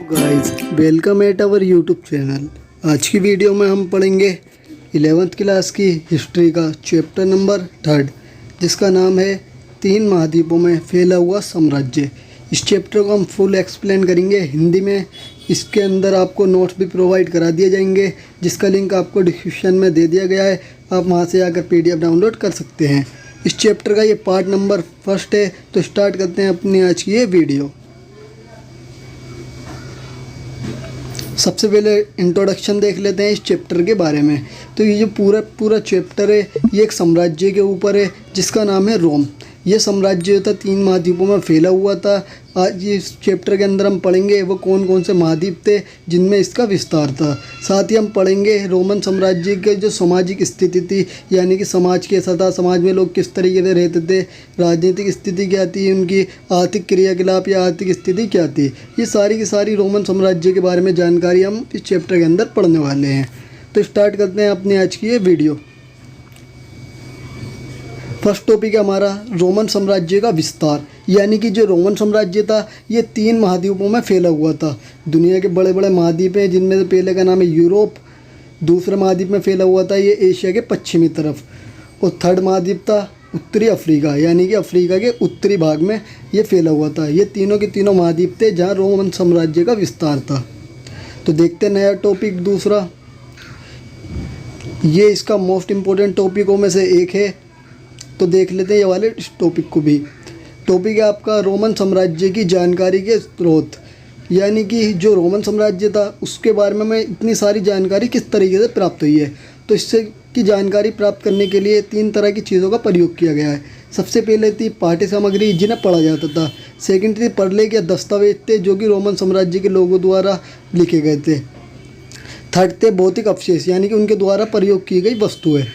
Guys welcome at our YouTube channel. आज की video में हम पढ़ेंगे 11th क्लास की हिस्ट्री का चैप्टर नंबर 3 जिसका नाम है 3 महाद्वीपों में फैला हुआ साम्राज्य। इस चैप्टर को हम फुल एक्सप्लेन करेंगे हिंदी में। इसके अंदर आपको नोट्स भी प्रोवाइड करा दिए जाएंगे जिसका लिंक आपको डिस्क्रिप्शन में दे दिया गया है। आप वहां से आकर PDF डाउनलोड कर सकते हैं। इस चैप्टर का ये पार्ट नंबर 1 है। तो स्टार्ट करते हैं अपनी आज की ये वीडियो। सबसे पहले इंट्रोडक्शन देख लेते हैं इस चैप्टर के बारे में। तो ये जो पूरा चैप्टर है ये एक साम्राज्य के ऊपर है जिसका नाम है रोम। ये साम्राज्य था 3 महाद्वीपों में फैला हुआ था। आज इस चैप्टर के अंदर हम पढ़ेंगे वो कौन कौन से महाद्वीप थे जिनमें इसका विस्तार था। साथ ही हम पढ़ेंगे रोमन साम्राज्य के जो सामाजिक स्थिति थी, यानी कि समाज कैसा था, समाज में लोग किस तरीके से रहते थे, राजनीतिक स्थिति क्या थी, उनकी आर्थिक क्रियाकलाप या आर्थिक स्थिति क्या थी। ये सारी की सारी रोमन साम्राज्य के बारे में जानकारी हम इस चैप्टर के अंदर पढ़ने वाले हैं। तो स्टार्ट करते हैं अपनी आज की ये वीडियो। फर्स्ट टॉपिक है हमारा रोमन साम्राज्य का विस्तार। यानी कि जो रोमन साम्राज्य था ये 3 महाद्वीपों में फैला हुआ था। दुनिया के बड़े बड़े महाद्वीप हैं जिनमें से पहले का नाम है यूरोप, दूसरे महाद्वीप में फैला हुआ था ये एशिया के पश्चिमी तरफ, और थर्ड महाद्वीप था उत्तरी अफ्रीका, यानी कि अफ्रीका के उत्तरी भाग में ये फैला हुआ था। ये तीनों के तीनों महाद्वीप थे जहाँ रोमन साम्राज्य का विस्तार था। तो देखते हैं नया टॉपिक दूसरा। ये इसका मोस्ट इम्पोर्टेंट टॉपिकों में से एक है, तो देख लेते हैं ये वाले इस टॉपिक को भी। टॉपिक है आपका रोमन साम्राज्य की जानकारी के स्रोत। यानी कि जो रोमन साम्राज्य था उसके बारे में हमें इतनी सारी जानकारी किस तरीके से प्राप्त हुई है। तो इससे की जानकारी प्राप्त करने के लिए 3 तरह की चीज़ों का प्रयोग किया गया है। सबसे पहले थी पाठ्य सामग्री जिन्हें पढ़ा जाता था। सेकेंड थी पढ़ने के दस्तावेज थे जो कि रोमन साम्राज्य के लोगों द्वारा लिखे गए थे। थर्ड थे भौतिक अवशेष, यानी कि उनके द्वारा प्रयोग की गई वस्तुएं।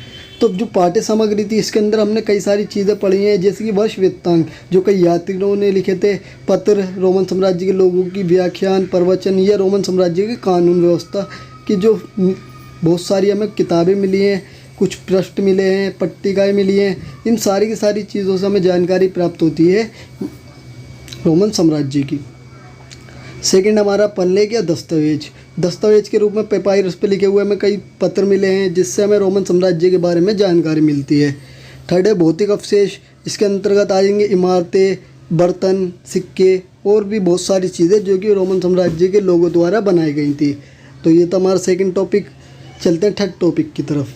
तो जो पाठ्य सामग्री थी इसके अंदर हमने कई सारी चीज़ें पढ़ी हैं, जैसे कि वर्ष वृत्तांत जो कई यात्रियों ने लिखे थे, पत्र रोमन साम्राज्य के लोगों की, व्याख्यान, प्रवचन, या रोमन साम्राज्य की कानून व्यवस्था की जो बहुत सारी हमें किताबें मिली हैं, कुछ पृष्ठ मिले हैं, पट्टिकाएँ मिली हैं। इन सारी की सारी चीज़ों से हमें जानकारी प्राप्त होती है रोमन साम्राज्य की। सेकंड हमारा पल्ले या दस्तावेज के रूप में पेपायरस पे लिखे हुए हमें कई पत्र मिले हैं जिससे हमें रोमन साम्राज्य के बारे में जानकारी मिलती है। थर्ड है भौतिक अवशेष। इसके अंतर्गत आ जाएंगे इमारतें, बर्तन, सिक्के और भी बहुत सारी चीज़ें जो कि रोमन साम्राज्य के लोगों द्वारा बनाई गई थी। तो ये था हमारा सेकेंड टॉपिक। चलते हैं थर्ड टॉपिक की तरफ,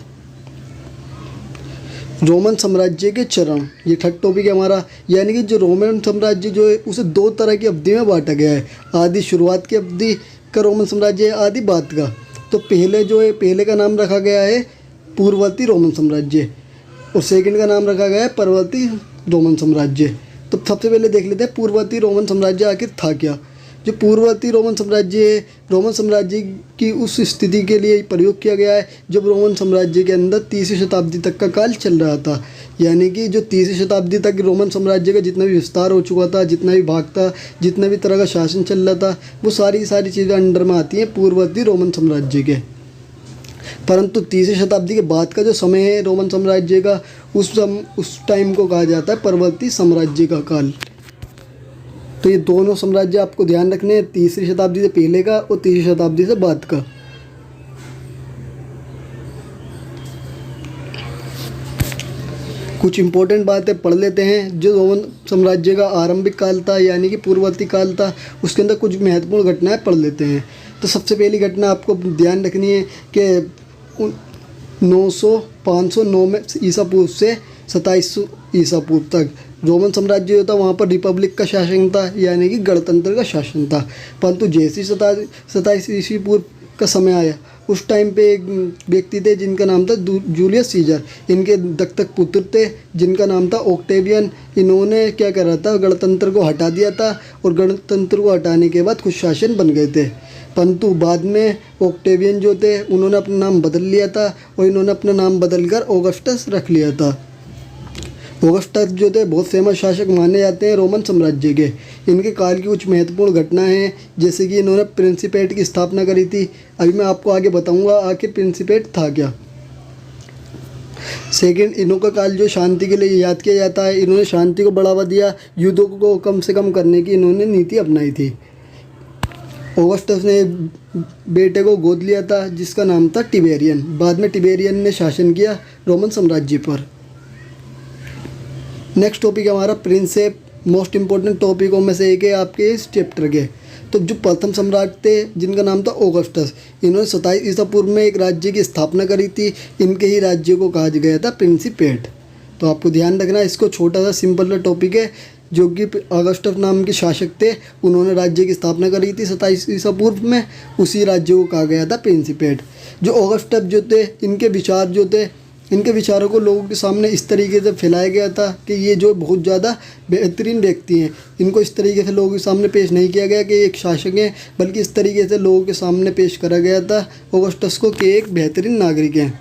रोमन साम्राज्य के चरण। ये थर्ड टॉपिक है हमारा। यानी कि जो रोमन साम्राज्य जो है उसे 2 तरह की अवधि में बांटा गया है। आदि शुरुआत की अवधि का रोमन साम्राज्य है, आदि बाद का। तो पहले का नाम रखा गया है पूर्ववर्ती रोमन साम्राज्य, और सेकंड का नाम रखा गया है परवर्ती रोमन साम्राज्य। तो सबसे पहले देख लेते हैं पूर्ववर्ती रोमन साम्राज्य आखिर था क्या। जो पूर्ववर्ती रोमन साम्राज्य है, रोमन साम्राज्य की उस स्थिति के लिए प्रयोग किया गया है जब रोमन साम्राज्य के अंदर 30वीं शताब्दी तक का काल चल रहा था। यानी कि जो 30वीं शताब्दी तक रोमन साम्राज्य का जितना भी विस्तार हो चुका था, जितना भी भाग था, जितना भी तरह का शासन चल रहा था, वो सारी की सारी चीज़ें अंडर में आती हैं पूर्ववर्ती रोमन साम्राज्य के। परंतु 30वीं शताब्दी के बाद का जो समय है रोमन साम्राज्य का, उस टाइम को कहा जाता है परवर्ती साम्राज्य का काल। तो ये दोनों साम्राज्य आपको ध्यान रखने हैं, 3री शताब्दी से पहले का और 3री शताब्दी से बाद का। कुछ इंपॉर्टेंट बातें पढ़ लेते हैं। जो रोमन साम्राज्य का आरंभिक काल था यानी कि पूर्ववर्ती काल था, उसके अंदर कुछ महत्वपूर्ण घटनाएं पढ़ लेते हैं। तो सबसे पहली घटना आपको ध्यान रखनी है कि 509 में ईसा पूर्व से 2700 ईसा पूर्व तक रोमन साम्राज्य जो था वहाँ पर रिपब्लिक का शासन था, यानी कि गणतंत्र का शासन था। परंतु जैसे 27 ईसा पूर्व का समय आया उस टाइम पे एक व्यक्ति थे जिनका नाम था जूलियस सीजर। इनके दत्तक पुत्र थे जिनका नाम था ओक्टेवियन। इन्होंने क्या करा था, गणतंत्र को हटा दिया था, और गणतंत्र को हटाने के बाद कुछ शासन बन गए थे। परंतु बाद में ओक्टेवियन जो थे उन्होंने अपना नाम बदल लिया था, और इन्होंने अपना नाम बदलकर ऑगस्टस रख लिया था। ऑगस्टस जो थे बहुत फेमस शासक माने जाते हैं रोमन साम्राज्य के। इनके काल की कुछ महत्वपूर्ण घटनाएं हैं, जैसे कि इन्होंने प्रिंसिपेट की स्थापना करी थी। अभी मैं आपको आगे बताऊंगा आखिर प्रिंसिपेट था क्या। सेकंड, इन्हों का काल जो शांति के लिए याद किया जाता है। इन्होंने शांति को बढ़ावा दिया, युद्धों को कम से कम करने की इन्होंने नीति अपनाई थी। ऑगस्टस ने एक बेटे को गोद लिया था जिसका नाम था टिबेरियन। बाद में टिबेरियन ने शासन किया रोमन साम्राज्य पर। नेक्स्ट टॉपिक हमारा प्रिंसेप। मोस्ट इम्पोर्टेंट टॉपिकों में से एक है आपके इस चैप्टर के। तो जो प्रथम सम्राट थे जिनका नाम था ऑगस्टस, इन्होंने 27 ईसा पूर्व में एक राज्य की स्थापना करी थी। इनके ही राज्य को कहा गया था प्रिंसिपेट। तो आपको ध्यान रखना, इसको छोटा सा सिंपल सा टॉपिक है। जो कि ऑगस्टस नाम के शासक थे, उन्होंने राज्य की स्थापना करी थी 27 ईसा पूर्व में। उसी राज्य को कहा गया था प्रिंसिपेट। जो ऑगस्टस जो थे, इनके विचारों को लोगों के सामने इस तरीके से फैलाया गया था कि ये जो बहुत ज़्यादा बेहतरीन व्यक्ति हैं। इनको इस तरीके से लोगों के सामने पेश नहीं किया गया कि एक शासक हैं, बल्कि इस तरीके से लोगों के सामने पेश करा गया था ऑगस्टस को कि एक बेहतरीन नागरिक हैं।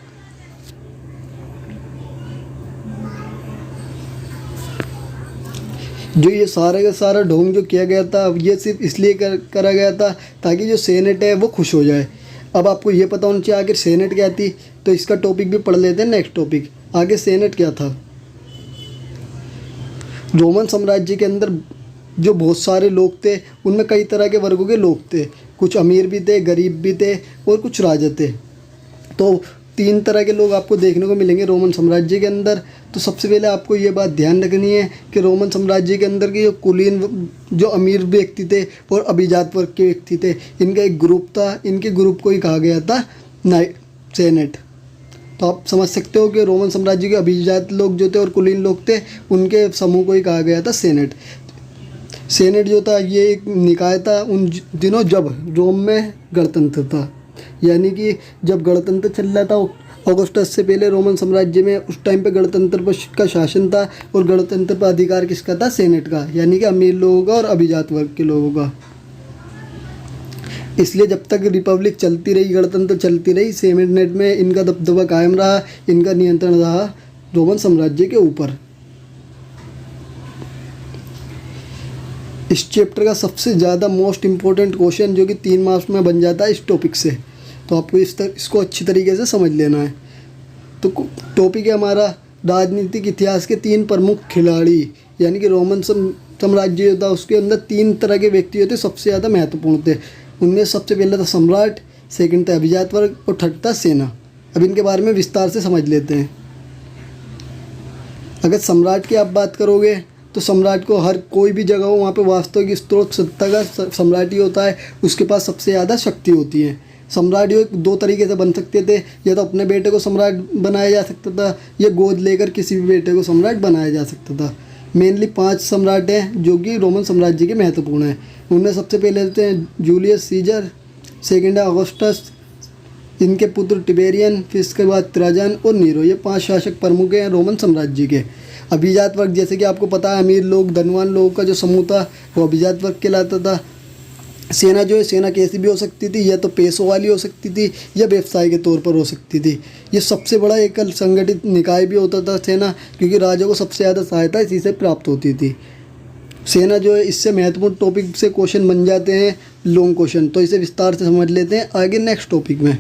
जो ये सारा का सारा ढोंग जो किया गया था, ये सिर्फ इसलिए करा गया था ताकि जो सेनेट है वो खुश हो जाए। अब आपको ये पता होना चाहिए आखिर सेनेट क्या थी, तो इसका टॉपिक भी पढ़ लेते हैं। नेक्स्ट टॉपिक, आगे सेनेट क्या था। रोमन साम्राज्य के अंदर जो बहुत सारे लोग थे, उनमें कई तरह के वर्गों के लोग थे। कुछ अमीर भी थे, गरीब भी थे और कुछ राजा थे। तो 3 तरह के लोग आपको देखने को मिलेंगे रोमन साम्राज्य के अंदर। तो सबसे पहले आपको ये बात ध्यान रखनी है कि रोमन साम्राज्य के अंदर के जो कुलीन, जो अमीर व्यक्ति थे और अभिजात वर्ग के व्यक्ति थे, इनका एक ग्रुप था। इनके ग्रुप को ही कहा गया था सेनेट। तो आप समझ सकते हो कि रोमन साम्राज्य के अभिजात लोग जो थे और कुलीन लोग थे, उनके समूह को ही कहा गया था सेनेट। सेनेट जो था ये एक निकाय था उन दिनों जब रोम में गणतंत्र था। यानी कि जब गणतंत्र चल रहा था ऑगस्टस से पहले रोमन साम्राज्य में, उस टाइम पे गणतंत्र पर का शासन था। और गणतंत्र पर अधिकार किसका था? सेनेट का, यानी कि अमीर लोगों का और अभिजात वर्ग के लोगों का। इसलिए जब तक रिपब्लिक चलती रही, गणतंत्र चलती रही, सेनेट में इनका दबदबा कायम रहा, इनका नियंत्रण रहा रोमन साम्राज्य के ऊपर। इस चैप्टर का सबसे ज़्यादा मोस्ट इम्पोर्टेंट क्वेश्चन जो कि 3 मार्क्स में बन जाता है इस टॉपिक से, तो आपको इसको अच्छी तरीके से समझ लेना है। तो टॉपिक है हमारा राजनीतिक इतिहास के 3 प्रमुख खिलाड़ी। यानी कि रोमन साम्राज्य जो था उसके अंदर 3 तरह के व्यक्ति होते सबसे ज़्यादा महत्वपूर्ण थे। उनमें सबसे पहला था सम्राट, सेकंड था अभिजात वर्ग और थर्ड था सेना। अब इनके बारे में विस्तार से समझ लेते हैं। अगर सम्राट की आप बात करोगे तो सम्राट को हर कोई भी जगह हो वहाँ पे वास्तविक स्रोत सत्ता का सम्राट ही होता है। उसके पास सबसे ज़्यादा शक्ति होती है। सम्राट जो 2 तरीके से बन सकते थे, या तो अपने बेटे को सम्राट बनाया जा सकता था, या गोद लेकर किसी भी बेटे को सम्राट बनाया जा सकता था। मेनली 5 सम्राट हैं जो कि रोमन साम्राज्य के महत्वपूर्ण हैं। उनमें सबसे पहले होते हैं जूलियस सीजर, सेकेंड है ऑगस्टस, इनके पुत्र टिबेरियन, फिर इसके बाद ट्राजन और नीरो। ये 5 शासक प्रमुख हैं रोमन साम्राज्य के। अभिजात वर्ग, जैसे कि आपको पता है, अमीर लोग, धनवान लोगों का जो समूह था वो अभिजात वर्ग कहलाता था। सेना जो है, सेना कैसी भी हो सकती थी, या तो पैसों वाली हो सकती थी या व्यवसाय के तौर पर हो सकती थी। ये सबसे बड़ा एक संगठित निकाय भी होता था सेना, क्योंकि राजा को सबसे ज़्यादा सहायता इसी से प्राप्त होती थी। सेना जो है, इससे महत्वपूर्ण टॉपिक से क्वेश्चन बन जाते हैं लॉन्ग क्वेश्चन, तो इसे विस्तार से समझ लेते हैं आगे नेक्स्ट टॉपिक में।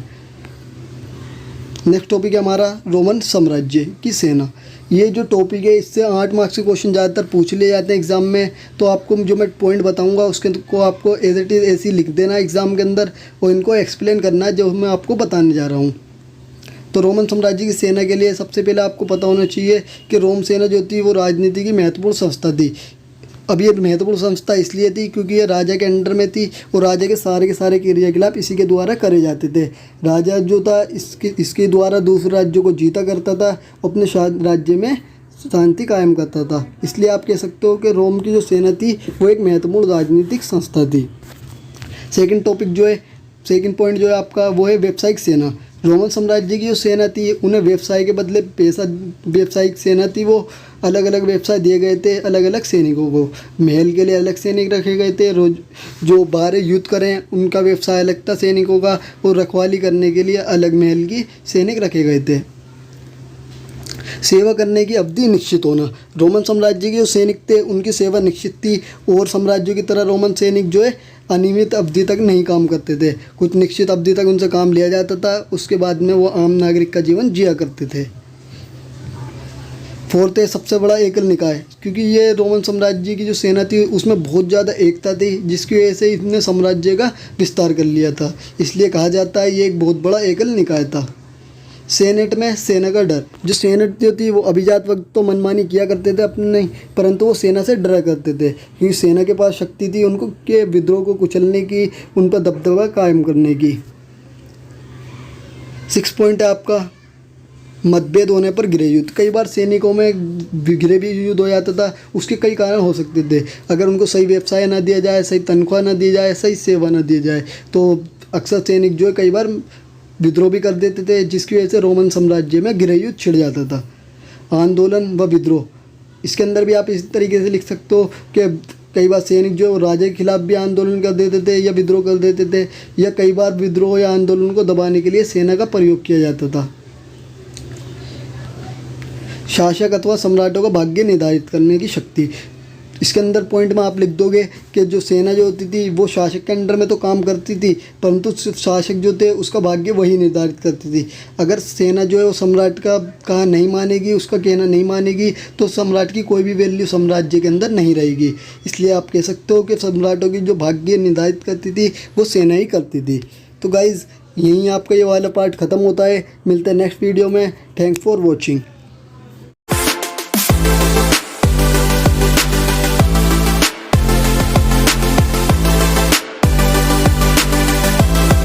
नेक्स्ट टॉपिक है हमारा रोमन साम्राज्य की सेना। ये जो टॉपिक है इससे 8 मार्क्स के क्वेश्चन ज़्यादातर पूछ लिए जाते हैं एग्ज़ाम में। तो आपको जो मैं पॉइंट बताऊंगा उसके को आपको एज इट इज़ ऐसे ही लिख देना एग्ज़ाम के अंदर, और इनको एक्सप्लेन करना है जो मैं आपको बताने जा रहा हूँ। तो रोमन साम्राज्य की सेना के लिए सबसे पहले आपको पता होना चाहिए कि रोम सेना जो थी वो राजनीति की महत्वपूर्ण संस्था थी। अब ये महत्वपूर्ण संस्था इसलिए थी क्योंकि ये राजा के अंडर में थी और राजा के सारे क्रियाकलाप इसी के द्वारा करे जाते थे। राजा जो था इसके द्वारा दूसरे राज्यों को जीता करता था, अपने राज्य में शांति कायम करता था। इसलिए आप कह सकते हो कि रोम की जो सेना थी वो एक महत्वपूर्ण राजनीतिक संस्था थी। सेकंड पॉइंट जो है आपका वो है व्यावसायिक सेना। रोमन साम्राज्य की जो सेना थी उन्हें व्यवसाय के बदले पैसा, व्यावसायिक सेना थी वो अलग अलग व्यवसाय दिए गए थे अलग अलग सैनिकों को। महल के लिए अलग सैनिक रखे गए थे, रोज जो बाहर युद्ध करें उनका व्यवसाय अलग था सैनिकों का, और रखवाली करने के लिए अलग महल की सैनिक रखे गए थे। सेवा करने की अवधि निश्चित होना। रोमन साम्राज्य के जो सैनिक थे उनकी सेवा निश्चित थी, और साम्राज्यों की तरह रोमन सैनिक जो है अनियमित अवधि तक नहीं काम करते थे। कुछ निश्चित अवधि तक उनसे काम लिया जाता था, उसके बाद में वो आम नागरिक का जीवन जिया करते थे। फोर्थ है सबसे बड़ा एकल निकाय, क्योंकि ये रोमन साम्राज्य की जो सेना थी उसमें बहुत ज़्यादा एकता थी, जिसकी वजह से इसने साम्राज्य का विस्तार कर लिया था, इसलिए कहा जाता है ये एक बहुत बड़ा एकल निकाय था। सेनेट में सेना का डर, जो सेनेट जो थी वो अभिजात वक्त तो मनमानी किया करते थे अपने, परंतु वो सेना से डरा करते थे, क्योंकि सेना के पास शक्ति थी उनको के विद्रोह को कुचलने की, उन पर दबदबा कायम करने की। 6 पॉइंट है आपका मतभेद होने पर गृह युद्ध। कई बार सैनिकों में गृह भी युद्ध हो जाता था, उसके कई कारण हो सकते थे। अगर उनको सही व्यवसाय ना दिया जाए, सही तनख्वाह ना दी जाए, सही सेवा ना दी जाए, तो अक्सर सैनिक जो है कई बार विद्रोह भी कर देते थे, जिसकी वजह से रोमन साम्राज्य में गृह युद्ध छिड़ जाता था। आंदोलन व विद्रोह, इसके अंदर भी आप इस तरीके से लिख सकते हो कि कई बार सैनिक जो राजा के खिलाफ भी आंदोलन कर देते थे या विद्रोह कर देते थे, या कई बार विद्रोह या आंदोलन को दबाने के लिए सेना का प्रयोग किया जाता था। शासक अथवा सम्राटों का भाग्य निर्धारित करने की शक्ति, इसके अंदर पॉइंट में आप लिख दोगे कि जो सेना जो होती थी वो शासक के अंडर में तो काम करती थी, परंतु सिर्फ शासक जो थे उसका भाग्य वही निर्धारित करती थी। अगर सेना जो है वो सम्राट का कहा नहीं मानेगी, उसका कहना नहीं मानेगी, तो सम्राट की कोई भी वैल्यू साम्राज्य के अंदर नहीं रहेगी। इसलिए आप कह सकते हो कि सम्राटों की जो भाग्य निर्धारित करती थी वो सेना ही करती थी। तो गाइज़ यहीं आपका ये वाला पार्ट ख़त्म होता है। मिलते हैं नेक्स्ट वीडियो में। Thanks for watching.